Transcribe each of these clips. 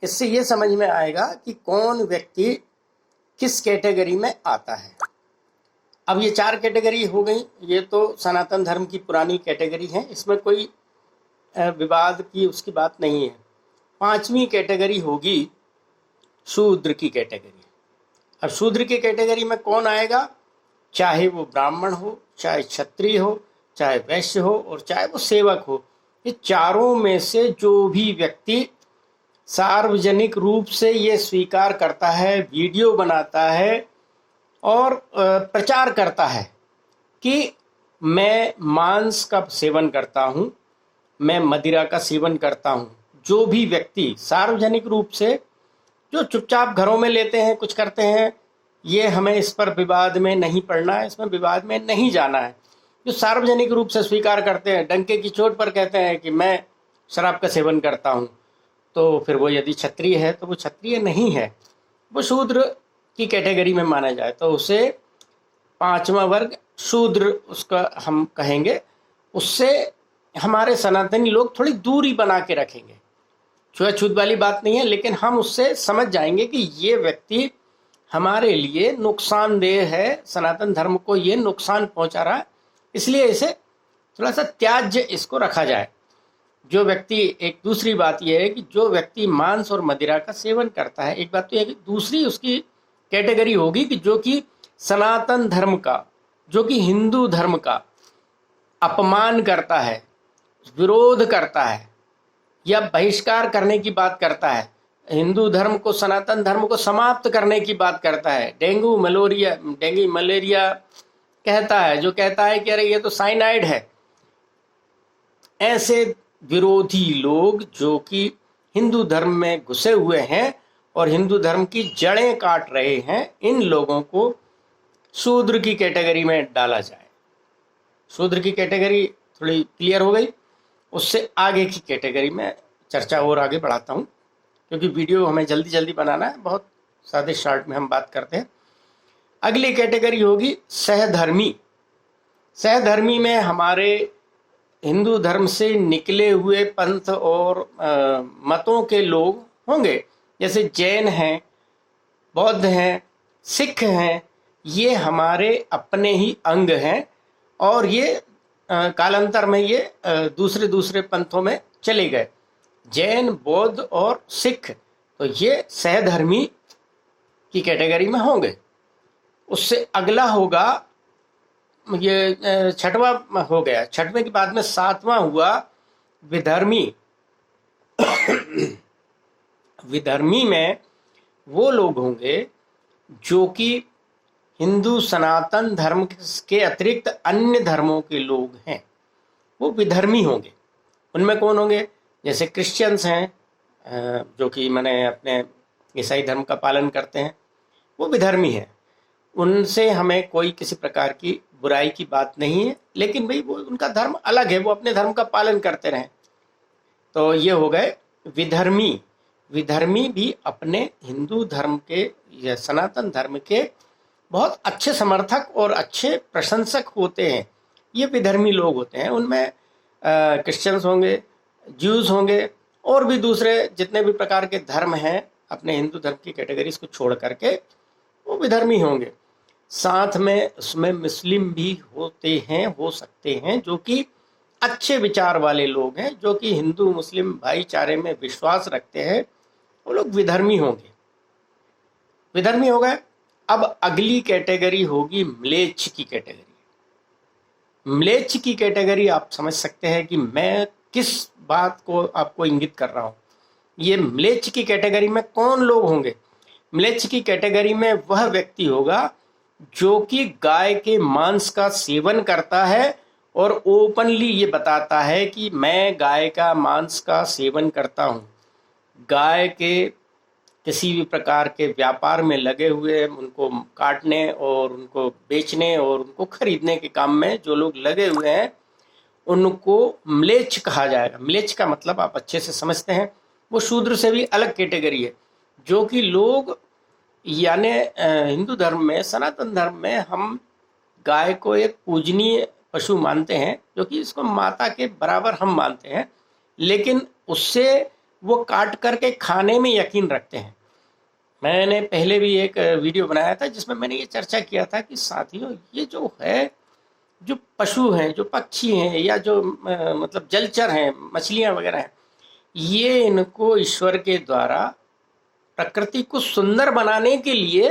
इससे ये समझ में आएगा कि कौन व्यक्ति किस कैटेगरी में आता है। अब ये 4 कैटेगरी हो गई, ये तो सनातन धर्म की पुरानी कैटेगरी है, इसमें कोई विवाद की उसकी बात नहीं है। 5वीं कैटेगरी होगी शूद्र की कैटेगरी। अब शूद्र की कैटेगरी में कौन आएगा? चाहे वो ब्राह्मण हो, चाहे क्षत्रिय हो, चाहे वैश्य हो और चाहे वो सेवक हो। ये चारों में से जो भी व्यक्ति सार्वजनिक रूप से ये स्वीकार करता है, वीडियो बनाता है और प्रचार करता है कि मैं मांस का सेवन करता हूँ, मैं मदिरा का सेवन करता हूँ, जो भी व्यक्ति सार्वजनिक रूप से, जो चुपचाप घरों में लेते हैं, कुछ करते हैं, ये हमें इस पर विवाद में नहीं पड़ना है, इसमें विवाद में नहीं जाना है। जो सार्वजनिक रूप से स्वीकार करते हैं, डंके की चोट पर कहते हैं कि मैं शराब का सेवन करता हूँ, तो फिर वो यदि क्षत्रिय है तो वो क्षत्रिय नहीं है, वो शूद्र की कैटेगरी में माना जाए, तो उसे 5वां वर्ग शूद्र उसका हम कहेंगे। उससे हमारे सनातनी लोग थोड़ी दूरी बना के रखेंगे। छुआछूत वाली बात नहीं है, लेकिन हम उससे समझ जाएंगे कि ये व्यक्ति हमारे लिए नुकसानदेह है, सनातन धर्म को ये नुकसान पहुंचा रहा है, इसलिए इसे थोड़ा सा त्याज्य इसको रखा जाए। जो व्यक्ति, एक दूसरी बात यह है कि जो व्यक्ति मांस और मदिरा का सेवन करता है, एक बात तो यह कि दूसरी उसकी कैटेगरी होगी कि जो कि सनातन धर्म का, जो कि हिंदू धर्म का अपमान करता है, विरोध करता है या बहिष्कार करने की बात करता है, हिंदू धर्म को, सनातन धर्म को समाप्त करने की बात करता है, डेंगू मलेरिया कहता है, जो कहता है कि अरे ये तो साइनाइड है, ऐसे विरोधी लोग जो कि हिंदू धर्म में घुसे हुए हैं और हिंदू धर्म की जड़ें काट रहे हैं, इन लोगों को शूद्र की कैटेगरी में डाला जाए। शूद्र की कैटेगरी थोड़ी क्लियर हो गई। उससे आगे की कैटेगरी में चर्चा और आगे बढ़ाता हूँ, क्योंकि वीडियो हमें जल्दी जल्दी बनाना है, बहुत सादे शॉर्ट में हम बात करते हैं। अगली कैटेगरी होगी सहधर्मी। सहधर्मी में हमारे हिंदू धर्म से निकले हुए पंथ और मतों के लोग होंगे, जैसे जैन हैं, बौद्ध हैं, सिख हैं। ये हमारे अपने ही अंग हैं और ये कालांतर में ये दूसरे पंथों में चले गए। जैन, बौद्ध और सिख, तो ये सहधर्मी की कैटेगरी में होंगे। उससे अगला होगा, ये 6वां हो गया, 6वें के बाद में 7वां हुआ विधर्मी। विधर्मी में वो लोग होंगे जो कि हिंदू सनातन धर्म के अतिरिक्त अन्य धर्मों के लोग हैं, वो विधर्मी होंगे। उनमें कौन होंगे? जैसे क्रिश्चियंस हैं, जो कि मैंने अपने ईसाई धर्म का पालन करते हैं, वो विधर्मी हैं। उनसे हमें कोई किसी प्रकार की बुराई की बात नहीं है, लेकिन भाई वो, उनका धर्म अलग है, वो अपने धर्म का पालन करते रहें। तो ये हो गए विधर्मी। विधर्मी भी अपने हिंदू धर्म के या सनातन धर्म के बहुत अच्छे समर्थक और अच्छे प्रशंसक होते हैं। ये विधर्मी लोग होते हैं। उनमें क्रिश्चियंस होंगे, ज्यूज होंगे और भी दूसरे जितने भी प्रकार के धर्म हैं, अपने हिंदू धर्म की कैटेगरीज को छोड़ करके वो विधर्मी होंगे। साथ में उसमें मुस्लिम भी होते हैं, हो सकते हैं, जो कि अच्छे विचार वाले लोग हैं, जो कि हिंदू मुस्लिम भाईचारे में विश्वास रखते हैं, वो लोग विधर्मी होंगे। विधर्मी हो गए। अब अगली कैटेगरी होगी म्लेच्छ की कैटेगरी। म्लेच्छ की कैटेगरी आप समझ सकते हैं कि मैं किस बात को आपको इंगित कर रहा हूं। ये म्लेच्छ की कैटेगरी में कौन लोग होंगे? म्लेच्छ की कैटेगरी में वह व्यक्ति होगा जो कि गाय के मांस का सेवन करता है और ओपनली ये बताता है कि मैं गाय का मांस का सेवन करता हूँ। गाय के किसी भी प्रकार के व्यापार में लगे हुए, उनको काटने और उनको बेचने और उनको खरीदने के काम में जो लोग लगे हुए हैं, उनको म्लेच्छ कहा जाएगा। म्लेच्छ का मतलब आप अच्छे से समझते हैं, वो शूद्र से भी अलग कैटेगरी है। जो कि लोग, यानी हिंदू धर्म में, सनातन धर्म में हम गाय को एक पूजनीय पशु मानते हैं, जो कि इसको माता के बराबर हम मानते हैं, लेकिन उससे वो काट करके खाने में यकीन रखते हैं। मैंने पहले भी एक वीडियो बनाया था जिसमें मैंने ये चर्चा किया था कि साथियों, ये जो है, जो पशु हैं, जो पक्षी हैं, या जो मतलब जलचर हैं, मछलियां वगैरह हैं, ये इनको ईश्वर के द्वारा प्रकृति को सुंदर बनाने के लिए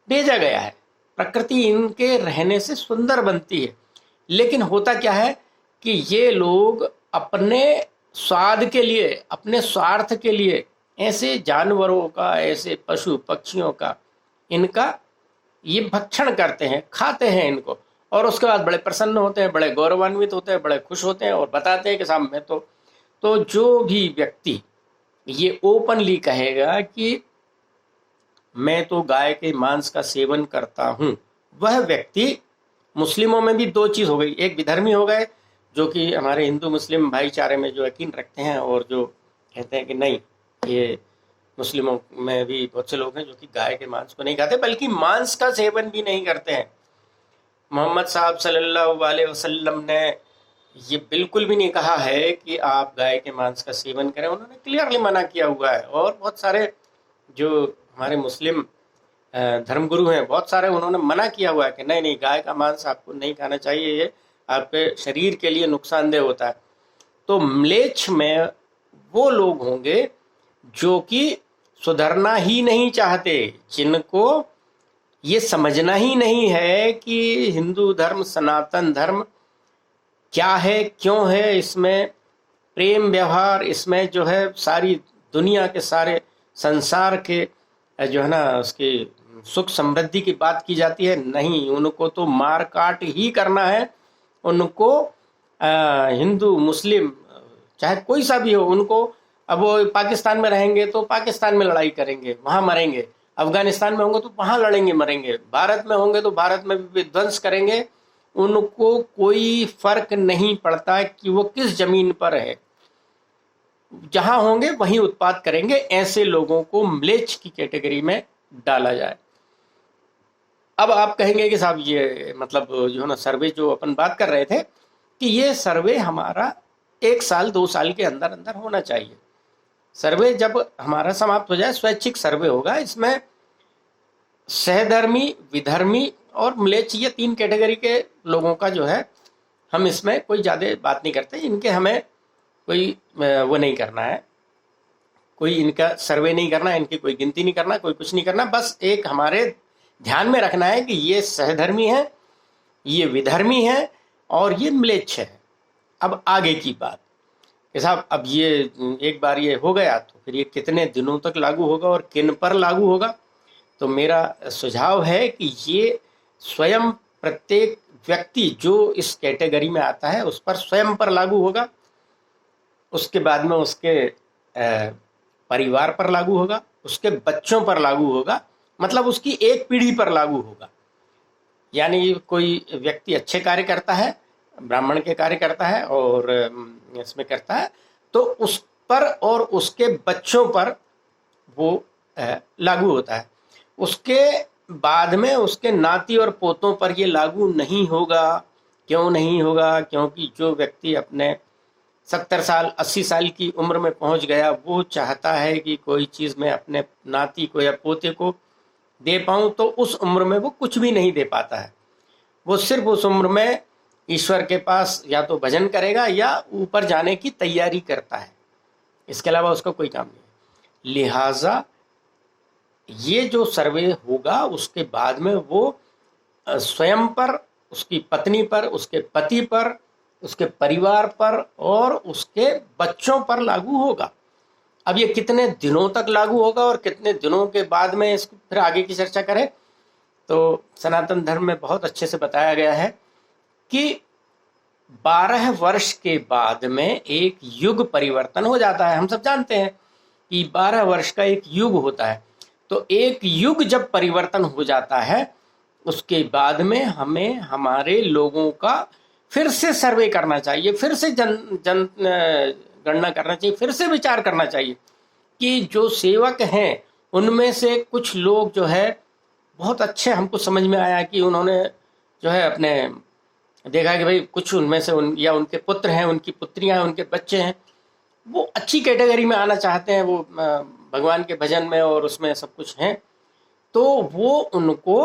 भेजा गया है। प्रकृति इनके रहने से सुंदर बनती है। लेकिन होता क्या है कि ये लोग अपने स्वाद के लिए, अपने स्वार्थ के लिए ऐसे जानवरों का, ऐसे पशु पक्षियों का, इनका ये भक्षण करते हैं, खाते हैं इनको, और उसके बाद बड़े प्रसन्न होते हैं, बड़े गौरवान्वित होते हैं, बड़े खुश होते हैं और बताते हैं कि साहब मैं तो जो भी व्यक्ति ये ओपनली कहेगा कि मैं तो गाय के मांस का सेवन करता हूं, वह व्यक्ति, मुस्लिमों में भी दो चीज हो गई, एक विधर्मी हो गए जो कि हमारे हिंदू मुस्लिम भाईचारे में जो यकीन रखते हैं और जो कहते हैं कि नहीं, ये मुस्लिमों में भी बहुत से लोग हैं जो कि गाय के मांस को नहीं खाते, बल्कि मांस का सेवन भी नहीं करते हैं। मोहम्मद साहब सल्लल्लाहु अलैहि वसल्लम ने ये बिल्कुल भी नहीं कहा है कि आप गाय के मांस का सेवन करें, उन्होंने क्लियरली मना किया हुआ है। और बहुत सारे जो हमारे मुस्लिम धर्मगुरु हैं, बहुत सारे, उन्होंने मना किया हुआ है कि नहीं नहीं, गाय का मांस आपको नहीं खाना चाहिए, ये आपके शरीर के लिए नुकसानदेह होता है। तो म्लेच्छ में वो लोग होंगे जो कि सुधरना ही नहीं चाहते, जिनको ये समझना ही नहीं है कि हिंदू धर्म, सनातन धर्म क्या है, क्यों है, इसमें प्रेम व्यवहार, इसमें जो है सारी दुनिया के, सारे संसार के जो है ना, उसकी सुख समृद्धि की बात की जाती है। नहीं, उनको तो मार काट ही करना है। उनको हिंदू मुस्लिम चाहे कोई सा भी हो, उनको, अब वो पाकिस्तान में रहेंगे तो पाकिस्तान में लड़ाई करेंगे, वहां मरेंगे, अफगानिस्तान में होंगे तो वहां लड़ेंगे मरेंगे, भारत में होंगे तो भारत में भी विध्वंस करेंगे। उनको कोई फर्क नहीं पड़ता कि वो किस जमीन पर है, जहां होंगे वहीं उत्पाद करेंगे। ऐसे लोगों को म्लेच्छ की कैटेगरी में डाला जाए। अब आप कहेंगे कि साहब ये मतलब जो है ना, सर्वे जो अपन बात कर रहे थे कि ये सर्वे हमारा 1 साल 2 साल के अंदर अंदर होना चाहिए। सर्वे जब हमारा समाप्त हो जाए, स्वैच्छिक सर्वे होगा, इसमें सहधर्मी, विधर्मी और म्लेच्छ, ये 3 कैटेगरी के लोगों का जो है, हम इसमें कोई ज़्यादा बात नहीं करते। इनके हमें कोई वो नहीं करना है, कोई इनका सर्वे नहीं करना, इनकी कोई गिनती नहीं करना, कोई कुछ नहीं करना। बस एक हमारे ध्यान में रखना है कि ये सहधर्मी है, ये विधर्मी है और ये म्लेच्छ है। अब आगे की बात कि साहब अब ये एक बार ये हो गया तो फिर ये कितने दिनों तक लागू होगा और किन पर लागू होगा? तो मेरा सुझाव है कि ये स्वयं प्रत्येक व्यक्ति जो इस कैटेगरी में आता है उस पर स्वयं पर लागू होगा, उसके बाद में उसके परिवार पर लागू होगा, उसके बच्चों पर लागू होगा, मतलब उसकी एक पीढ़ी पर लागू होगा। यानी कोई व्यक्ति अच्छे कार्य करता है, ब्राह्मण के कार्य करता है और इसमें करता है, तो उस पर और उसके बच्चों पर वो लागू होता है। उसके बाद में उसके नाती और पोतों पर ये लागू नहीं होगा। क्यों नहीं होगा? क्योंकि जो व्यक्ति अपने 70 साल 80 साल की उम्र में पहुंच गया, वो चाहता है कि कोई चीज़ मैं अपने नाती को या पोते को दे पाऊं, तो उस उम्र में वो कुछ भी नहीं दे पाता है। वो सिर्फ उस उम्र में ईश्वर के पास या तो भजन करेगा या ऊपर जाने की तैयारी करता है, इसके अलावा उसका कोई काम नहीं। लिहाजा ये जो सर्वे होगा उसके बाद में वो स्वयं पर, उसकी पत्नी पर, उसके पति पर, उसके परिवार पर और उसके बच्चों पर लागू होगा। अब ये कितने दिनों तक लागू होगा और कितने दिनों के बाद में इसको फिर आगे की चर्चा करें, तो सनातन धर्म में बहुत अच्छे से बताया गया है कि 12 वर्ष के बाद में एक युग परिवर्तन हो जाता है। हम सब जानते हैं कि 12 वर्ष का एक युग होता है। तो एक युग जब परिवर्तन हो जाता है, उसके बाद में हमें हमारे लोगों का फिर से सर्वे करना चाहिए, फिर से गणना करना चाहिए, फिर से विचार करना चाहिए कि जो सेवक हैं उनमें से कुछ लोग जो है बहुत अच्छे, हमको समझ में आया कि उन्होंने जो है अपने देखा कि भाई कुछ उनमें से या उनके पुत्र हैं, उनकी पुत्रियां हैं, उनके बच्चे हैं, वो अच्छी कैटेगरी में आना चाहते हैं, वो भगवान के भजन में और उसमें सब कुछ हैं, तो वो उनको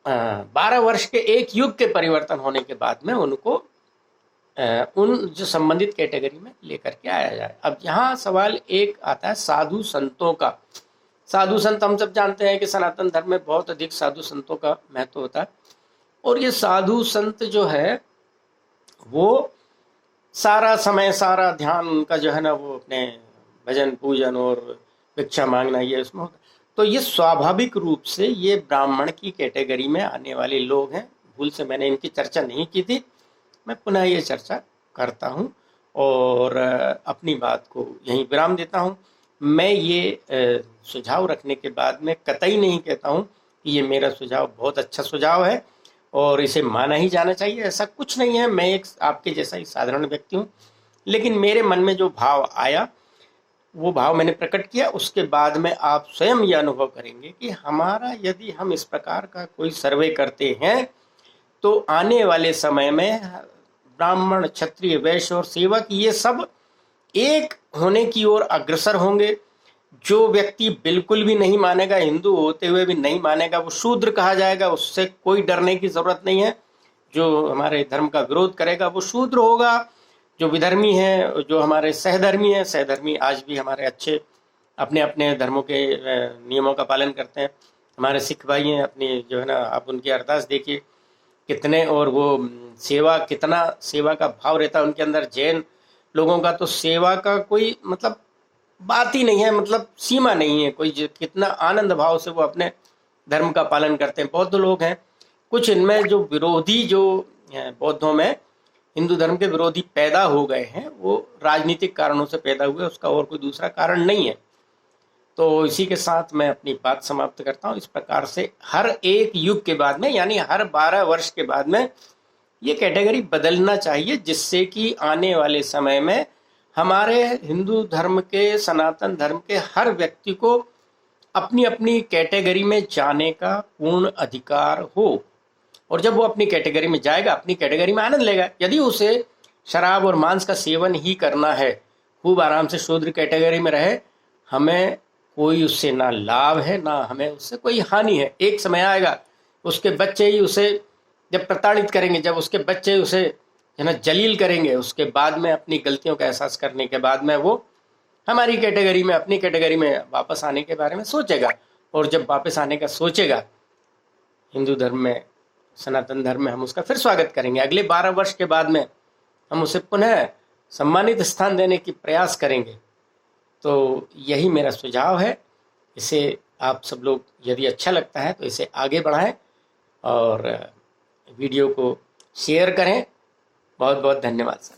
12 वर्ष के एक युग के परिवर्तन होने के बाद में उनको उन जो संबंधित कैटेगरी में लेकर के आया जाए। अब यहाँ सवाल एक आता है साधु संतों का। साधु संत हम सब जानते हैं कि सनातन धर्म में बहुत अधिक साधु संतों का महत्व होता है, और ये साधु संत जो है वो सारा समय सारा ध्यान उनका जो है ना वो अपने भजन पूजन और भिक्षा मांगना ये उसमें होता है। तो ये स्वाभाविक रूप से ये ब्राह्मण की कैटेगरी में आने वाले लोग हैं। भूल से मैंने इनकी चर्चा नहीं की थी, मैं पुनः ये चर्चा करता हूँ और अपनी बात को यहीं विराम देता हूँ। मैं ये सुझाव रखने के बाद में कतई नहीं कहता हूँ कि ये मेरा सुझाव बहुत अच्छा सुझाव है और इसे माना ही जाना चाहिए, ऐसा कुछ नहीं है। मैं एक आपके जैसा ही साधारण व्यक्ति हूँ, लेकिन मेरे मन में जो भाव आया वो भाव मैंने प्रकट किया। उसके बाद में आप स्वयं ये अनुभव करेंगे कि हमारा यदि हम इस प्रकार का कोई सर्वे करते हैं तो आने वाले समय में ब्राह्मण क्षत्रिय वैश्य और सेवक ये सब एक होने की ओर अग्रसर होंगे। जो व्यक्ति बिल्कुल भी नहीं मानेगा, हिंदू होते हुए भी नहीं मानेगा, वो शूद्र कहा जाएगा, उससे कोई डरने की जरूरत नहीं है। जो हमारे धर्म का विरोध करेगा वो शूद्र होगा। जो विधर्मी है, जो हमारे सहधर्मी है, सहधर्मी आज भी हमारे अच्छे अपने अपने धर्मों के नियमों का पालन करते हैं। हमारे सिख भाई हैं, अपनी जो है ना आप उनकी अरदास देखिए कितने, और वो सेवा, कितना सेवा का भाव रहता है उनके अंदर। जैन लोगों का तो सेवा का कोई मतलब बात ही नहीं है, मतलब सीमा नहीं है कोई, कितना आनंद भाव से वो अपने धर्म का पालन करते हैं। बौद्ध लोग हैं कुछ, इनमें जो विरोधी जो बौद्धों में हिंदू धर्म के विरोधी पैदा हो गए हैं वो राजनीतिक कारणों से पैदा हुए, उसका और कोई दूसरा कारण नहीं है। तो इसी के साथ मैं अपनी बात समाप्त करता हूँ। इस प्रकार से हर एक युग के बाद में, यानी हर 12 वर्ष के बाद में ये कैटेगरी बदलना चाहिए, जिससे कि आने वाले समय में हमारे हिंदू धर्म के, सनातन धर्म के हर व्यक्ति को अपनी अपनी कैटेगरी में जाने का पूर्ण अधिकार हो। और जब वो अपनी कैटेगरी में जाएगा, अपनी कैटेगरी में आनंद लेगा। यदि उसे शराब और मांस का सेवन ही करना है, खूब आराम से शूद्र कैटेगरी में रहे, हमें कोई उससे ना लाभ है ना हमें उससे कोई हानि है। एक समय आएगा उसके बच्चे ही उसे जब प्रताड़ित करेंगे, जब उसके बच्चे उसे है ना जलील करेंगे, उसके बाद में अपनी गलतियों का एहसास करने के बाद में वो हमारी कैटेगरी में, अपनी कैटेगरी में वापस आने के बारे में सोचेगा। और जब वापस आने का सोचेगा हिंदू धर्म में, सनातन धर्म में, हम उसका फिर स्वागत करेंगे। अगले 12 वर्ष के बाद में हम उसे पुनः सम्मानित स्थान देने की प्रयास करेंगे। तो यही मेरा सुझाव है। इसे आप सब लोग यदि अच्छा लगता है तो इसे आगे बढ़ाएं और वीडियो को शेयर करें। बहुत बहुत धन्यवाद सर।